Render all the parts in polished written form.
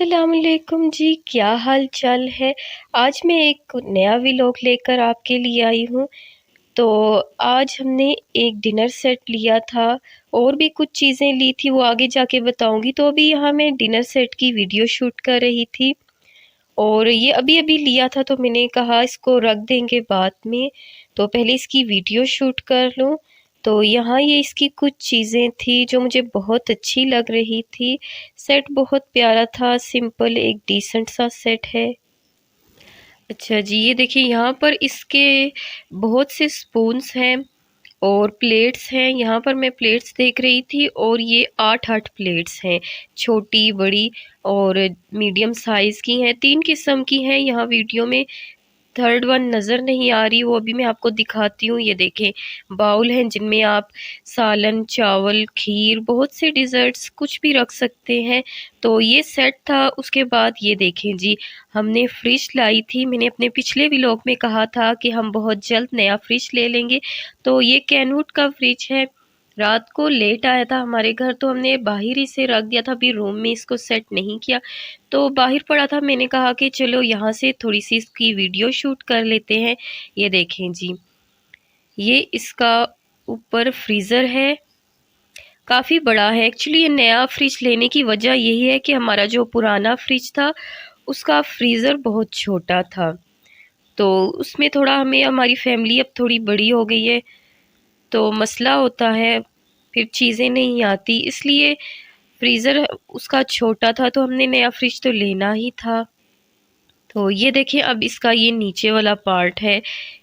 अस्सलामुअलैकुम जी, क्या हाल चाल है। आज मैं एक नया व्लॉग लेकर आपके लिए आई हूँ। तो आज हमने एक डिनर सेट लिया था और भी कुछ चीज़ें ली थी, वो आगे जाके बताऊंगी। तो अभी यहाँ मैं डिनर सेट की वीडियो शूट कर रही थी और ये अभी अभी लिया था, तो मैंने कहा इसको रख देंगे बाद में, तो पहले इसकी वीडियो शूट कर लूँ। तो यहाँ ये इसकी कुछ चीज़ें थी जो मुझे बहुत अच्छी लग रही थी। सेट बहुत प्यारा था, सिंपल एक डिसेंट सा सेट है। अच्छा जी, ये देखिए यहाँ पर इसके बहुत से स्पून्स हैं और प्लेट्स हैं। यहाँ पर मैं प्लेट्स देख रही थी और ये 8 प्लेट्स हैं, छोटी बड़ी और मीडियम साइज़ की हैं। 3 किस्म की हैं, यहाँ वीडियो में थर्ड वन नज़र नहीं आ रही, वो अभी मैं आपको दिखाती हूँ। ये देखें, बाउल हैं जिनमें आप सालन, चावल, खीर, बहुत से डिज़र्ट्स कुछ भी रख सकते हैं। तो ये सेट था। उसके बाद ये देखें जी, हमने फ्रिज लाई थी। मैंने अपने पिछले व्लॉग में कहा था कि हम बहुत जल्द नया फ्रिज ले लेंगे। तो ये कैनवुड का फ्रिज है। रात को लेट आया था हमारे घर, तो हमने बाहर ही से रख दिया था, अभी रूम में इसको सेट नहीं किया। तो बाहर पड़ा था, मैंने कहा कि चलो यहाँ से थोड़ी सी इसकी वीडियो शूट कर लेते हैं। ये देखें जी, ये इसका ऊपर फ्रीज़र है, काफ़ी बड़ा है। एक्चुअली ये नया फ्रिज लेने की वजह यही है कि हमारा जो पुराना फ्रिज था उसका फ्रीज़र बहुत छोटा था। तो उसमें थोड़ा हमें, हमारी फैमिली अब थोड़ी बड़ी हो गई है, तो मसला होता है, फिर चीज़ें नहीं आती, इसलिए फ्रीज़र उसका छोटा था। तो हमने नया फ्रिज तो लेना ही था। तो ये देखिए, अब इसका ये नीचे वाला पार्ट है,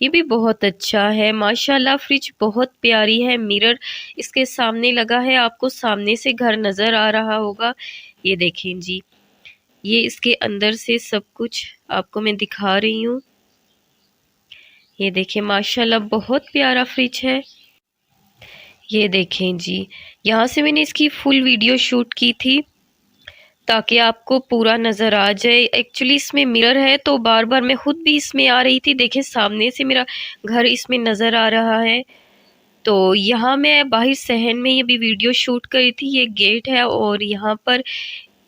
ये भी बहुत अच्छा है माशाल्लाह। फ्रिज बहुत प्यारी है। मिरर इसके सामने लगा है, आपको सामने से घर नज़र आ रहा होगा। ये देखें जी, ये इसके अंदर से सब कुछ आपको मैं दिखा रही हूँ। ये देखें माशाल्लाह, बहुत प्यारा फ्रिज है। ये देखें जी, यहाँ से मैंने इसकी फुल वीडियो शूट की थी ताकि आपको पूरा नज़र आ जाए। एक्चुअली इसमें मिरर है, तो बार बार मैं खुद भी इसमें आ रही थी। देखें, सामने से मेरा घर इसमें नज़र आ रहा है। तो यहाँ मैं बाहर सहन में ये भी वीडियो शूट करी थी। ये गेट है और यहाँ पर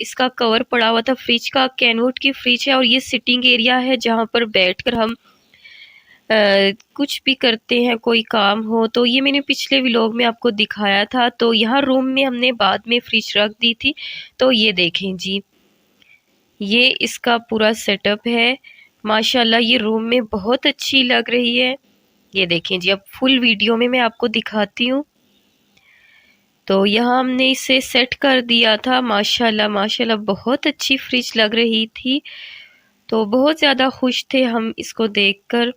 इसका कवर पड़ा हुआ था फ्रिज का। कैनवुड की फ्रिज है और ये सिटिंग एरिया है जहाँ पर बैठकर हम कुछ भी करते हैं, कोई काम हो। तो ये मैंने पिछले व्लॉग में आपको दिखाया था। तो यहाँ रूम में हमने बाद में फ्रिज रख दी थी। तो ये देखें जी, ये इसका पूरा सेटअप है माशाल्लाह। ये रूम में बहुत अच्छी लग रही है। ये देखें जी, अब फुल वीडियो में मैं आपको दिखाती हूँ। तो यहाँ हमने इसे सेट कर दिया था माशाल्लाह माशाल्लाह, बहुत अच्छी फ्रिज लग रही थी। तो बहुत ज़्यादा खुश थे हम इसको देखकर,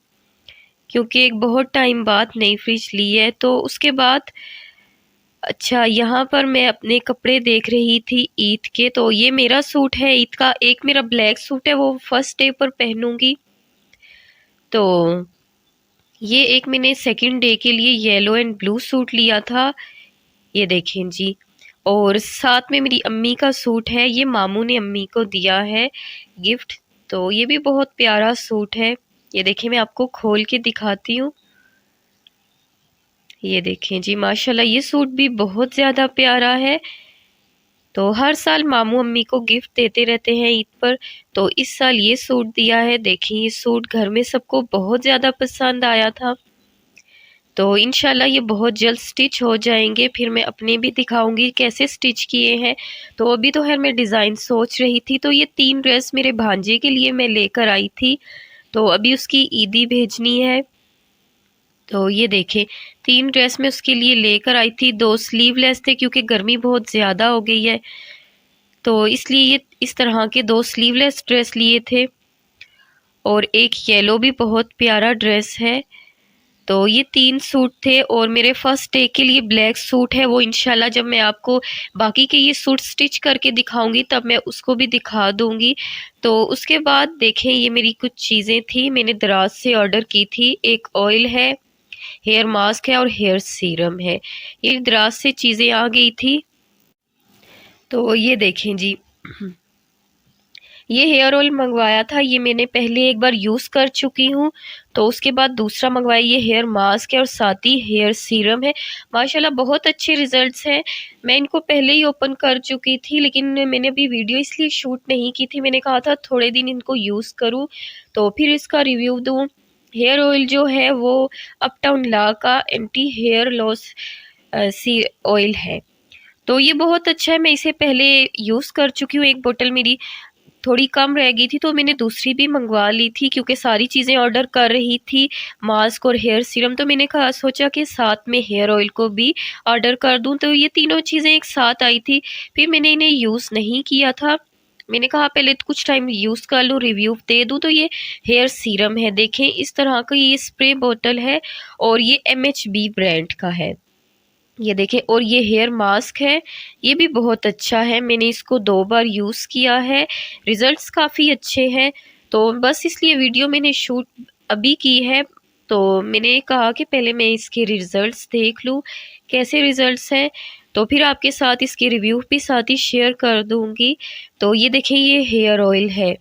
क्योंकि एक बहुत टाइम बाद नई फ्रिज ली है। तो उसके बाद अच्छा, यहाँ पर मैं अपने कपड़े देख रही थी ईद के। तो ये मेरा सूट है ईद का, एक मेरा ब्लैक सूट है, वो फर्स्ट डे पर पहनूंगी। तो ये एक मैंने सेकंड डे के लिए येलो एंड ब्लू सूट लिया था। ये देखें जी, और साथ में मेरी अम्मी का सूट है, ये मामू ने अम्मी को दिया है गिफ्ट। तो ये भी बहुत प्यारा सूट है। ये देखें, मैं आपको खोल के दिखाती हूँ। ये देखें जी माशाल्लाह, ये सूट भी बहुत ज़्यादा प्यारा है। तो हर साल मामू अम्मी को गिफ्ट देते रहते हैं ईद पर, तो इस साल ये सूट दिया है। देखिए, ये सूट घर में सबको बहुत ज़्यादा पसंद आया था। तो इंशाल्लाह ये बहुत जल्द स्टिच हो जाएंगे, फिर मैं अपने भी दिखाऊंगी कैसे स्टिच किए हैं। तो अभी तो खैर मैं डिज़ाइन सोच रही थी। तो ये 3 ड्रेस मेरे भांजे के लिए मैं लेकर आई थी, तो अभी उसकी ईदी भेजनी है। तो ये देखें, 3 ड्रेस मैं उसके लिए लेकर आई थी। 2 स्लीवलेस थे क्योंकि गर्मी बहुत ज़्यादा हो गई है, तो इसलिए ये इस तरह के 2 स्लीवलेस ड्रेस लिए थे। और एक येलो भी बहुत प्यारा ड्रेस है। तो ये 3 सूट थे और मेरे फर्स्ट डे के लिए ब्लैक सूट है, वो इंशाल्लाह जब मैं आपको बाकी के ये सूट स्टिच करके दिखाऊंगी तब मैं उसको भी दिखा दूंगी। तो उसके बाद देखें, ये मेरी कुछ चीज़ें थी, मैंने दराज से ऑर्डर की थी। एक ऑयल है, हेयर मास्क है और हेयर सीरम है। ये दराज से चीज़ें आ गई थी। तो ये देखें जी, ये हेयर ऑयल मंगवाया था, ये मैंने पहले एक बार यूज़ कर चुकी हूँ। तो उसके बाद दूसरा मंगवाया ये हेयर मास्क है और साथ ही हेयर सीरम है। माशाल्लाह बहुत अच्छे रिजल्ट्स हैं। मैं इनको पहले ही ओपन कर चुकी थी, लेकिन मैंने अभी वीडियो इसलिए शूट नहीं की थी। मैंने कहा था थोड़े दिन इनको यूज़ करूँ तो फिर इसका रिव्यू दूँ। हेयर ऑयल जो है वो अपटाउन ला का एंटी हेयर लॉस सी ऑयल है। तो ये बहुत अच्छा है। मैं इसे पहले यूज़ कर चुकी हूँ, एक बोतल मेरी थोड़ी कम रह गई थी तो मैंने दूसरी भी मंगवा ली थी, क्योंकि सारी चीज़ें ऑर्डर कर रही थी, मास्क और हेयर सीरम। तो मैंने कहा सोचा कि साथ में हेयर ऑयल को भी ऑर्डर कर दूं, तो ये तीनों चीज़ें एक साथ आई थी। फिर मैंने इन्हें यूज़ नहीं किया था। मैंने कहा पहले तो कुछ टाइम यूज़ कर लूँ, रिव्यू दे दूँ। तो ये हेयर सीरम है, देखें इस तरह का ये स्प्रे बोतल है और ये MHB ब्रांड का है, ये देखें। और ये हेयर मास्क है, ये भी बहुत अच्छा है। मैंने इसको 2 बार यूज़ किया है, रिज़ल्ट्स काफ़ी अच्छे हैं। तो बस इसलिए वीडियो मैंने शूट अभी की है। तो मैंने कहा कि पहले मैं इसके रिज़ल्ट्स देख लूँ, कैसे रिज़ल्ट्स हैं, तो फिर आपके साथ इसके रिव्यू भी साथ ही शेयर कर दूँगी। तो ये देखें, ये हेयर ऑयल है,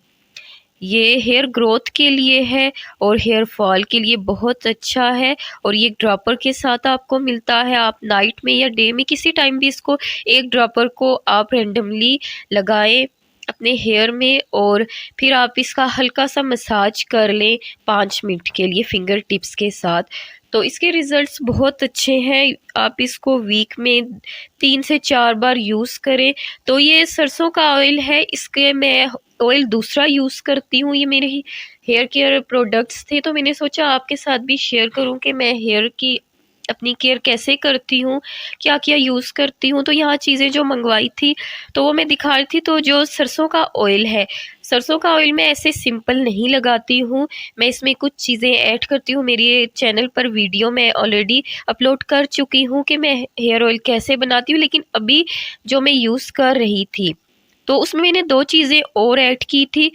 ये हेयर ग्रोथ के लिए है और हेयर फॉल के लिए बहुत अच्छा है। और ये ड्रॉपर के साथ आपको मिलता है, आप नाइट में या डे में किसी टाइम भी इसको एक ड्रॉपर को आप रेंडमली लगाएं अपने हेयर में, और फिर आप इसका हल्का सा मसाज कर लें 5 मिनट के लिए फिंगर टिप्स के साथ। तो इसके रिज़ल्ट्स बहुत अच्छे हैं। आप इसको वीक में 3 से 4 बार यूज़ करें। तो ये सरसों का ऑयल है, इसके मैं ऑयल दूसरा यूज़ करती हूँ। ये मेरे ही हेयर केयर प्रोडक्ट्स थे, तो मैंने सोचा आपके साथ भी शेयर करूँ कि मैं हेयर की अपनी केयर कैसे करती हूँ, क्या क्या यूज़ करती हूँ। तो यहाँ चीज़ें जो मंगवाई थी तो वो मैं दिखा रही थी। तो जो सरसों का ऑयल है, सरसों का ऑयल मैं ऐसे सिंपल नहीं लगाती हूँ, मैं इसमें कुछ चीज़ें ऐड करती हूँ। मेरे चैनल पर वीडियो मैं ऑलरेडी अपलोड कर चुकी हूँ कि मैं हेयर ऑयल कैसे बनाती हूँ। लेकिन अभी जो मैं यूज़ कर रही थी तो उसमें मैंने 2 चीज़ें और ऐड की थी।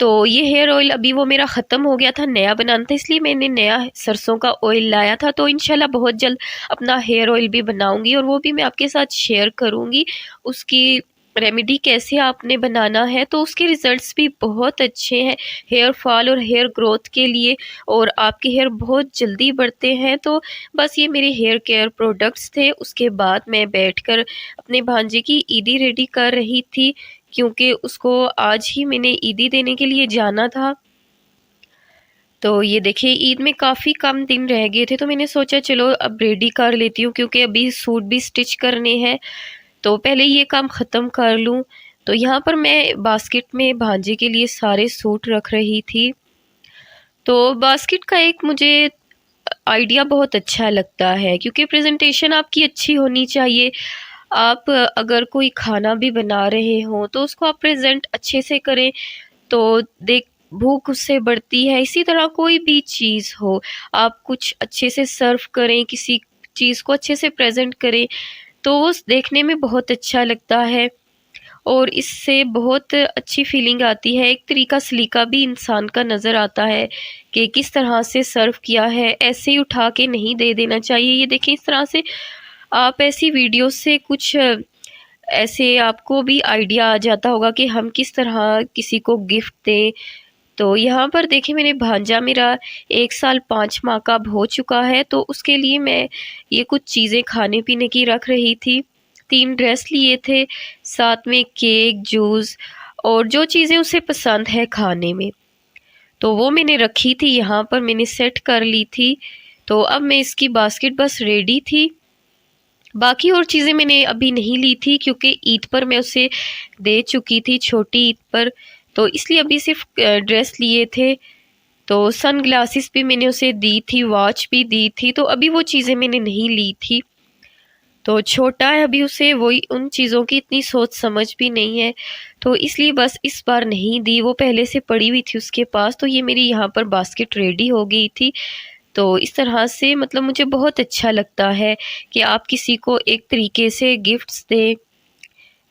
तो ये हेयर ऑयल अभी वो मेरा ख़त्म हो गया था, नया बनाना था, इसलिए मैंने नया सरसों का ऑयल लाया था। तो इंशाल्लाह बहुत जल्द अपना हेयर ऑयल भी बनाऊंगी और वो भी मैं आपके साथ शेयर करूंगी, उसकी रेमेडी कैसे आपने बनाना है। तो उसके रिज़ल्ट्स भी बहुत अच्छे हैं हेयर फॉल और हेयर ग्रोथ के लिए, और आपके हेयर बहुत जल्दी बढ़ते हैं। तो बस ये मेरे हेयर केयर प्रोडक्ट्स थे। उसके बाद मैं बैठकर अपने भांजे की ईदी रेडी कर रही थी, क्योंकि उसको आज ही मैंने ईदी देने के लिए जाना था। तो ये देखिए, ईद में काफ़ी कम दिन रह गए थे, तो मैंने सोचा चलो अब रेडी कर लेती हूँ, क्योंकि अभी सूट भी स्टिच करने हैं, तो पहले ये काम ख़त्म कर लूँ। तो यहाँ पर मैं बास्केट में भांजे के लिए सारे सूट रख रही थी। तो बास्केट का एक मुझे आइडिया बहुत अच्छा लगता है, क्योंकि प्रेजेंटेशन आपकी अच्छी होनी चाहिए। आप अगर कोई खाना भी बना रहे हो तो उसको आप प्रेजेंट अच्छे से करें, तो देख भूख उससे बढ़ती है। इसी तरह कोई भी चीज़ हो, आप कुछ अच्छे से सर्व करें, किसी चीज़ को अच्छे से प्रेजेंट करें, तो वो देखने में बहुत अच्छा लगता है और इससे बहुत अच्छी फीलिंग आती है। एक तरीका सलीका भी इंसान का नज़र आता है कि किस तरह से सर्व किया है, ऐसे ही उठा के नहीं दे देना चाहिए। ये देखें, इस तरह से आप ऐसी वीडियो से कुछ ऐसे आपको भी आइडिया आ जाता होगा कि हम किस तरह किसी को गिफ्ट दें। तो यहाँ पर देखिए, मैंने भांजा मेरा 1 साल 5 माह का अब हो चुका है, तो उसके लिए मैं ये कुछ चीज़ें खाने पीने की रख रही थी। 3 ड्रेस लिए थे, साथ में केक, जूस और जो चीज़ें उसे पसंद है खाने में, तो वो मैंने रखी थी, यहाँ पर मैंने सेट कर ली थी। तो अब मैं इसकी बास्केट बस रेडी थी। बाकी और चीज़ें मैंने अभी नहीं ली थी, क्योंकि ईद पर मैं उसे दे चुकी थी, छोटी ईद पर, तो इसलिए अभी सिर्फ ड्रेस लिए थे। तो सन ग्लासेस भी मैंने उसे दी थी, वॉच भी दी थी, तो अभी वो चीज़ें मैंने नहीं ली थी। तो छोटा है अभी, उसे वही उन चीज़ों की इतनी सोच समझ भी नहीं है, तो इसलिए बस इस बार नहीं दी। वो पहले से पड़ी हुई थी उसके पास, तो ये मेरी यहाँ पर बास्केट रेडी हो गई थी। तो इस तरह से मतलब मुझे बहुत अच्छा लगता है कि आप किसी को एक तरीके से गिफ्ट्स दें।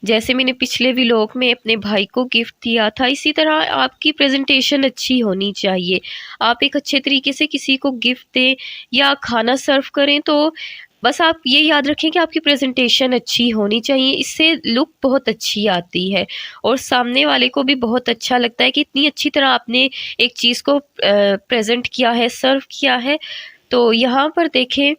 जैसे मैंने पिछले व्लॉग में अपने भाई को गिफ्ट दिया था, इसी तरह आपकी प्रेजेंटेशन अच्छी होनी चाहिए। आप एक अच्छे तरीके से किसी को गिफ्ट दें या खाना सर्व करें, तो बस आप ये याद रखें कि आपकी प्रेजेंटेशन अच्छी होनी चाहिए, इससे लुक बहुत अच्छी आती है और सामने वाले को भी बहुत अच्छा लगता है कि इतनी अच्छी तरह आपने एक चीज़ को प्रेजेंट किया है, सर्व किया है। तो यहाँ पर देखें,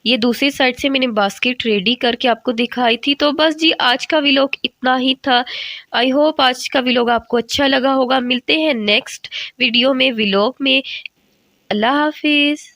ये दूसरी साइड से मैंने बास्केट रेडी करके आपको दिखाई थी। तो बस जी, आज का व्लॉग इतना ही था। आई होप आज का व्लॉग आपको अच्छा लगा होगा। मिलते हैं नेक्स्ट वीडियो में, व्लॉग में। अल्लाह हाफिज़।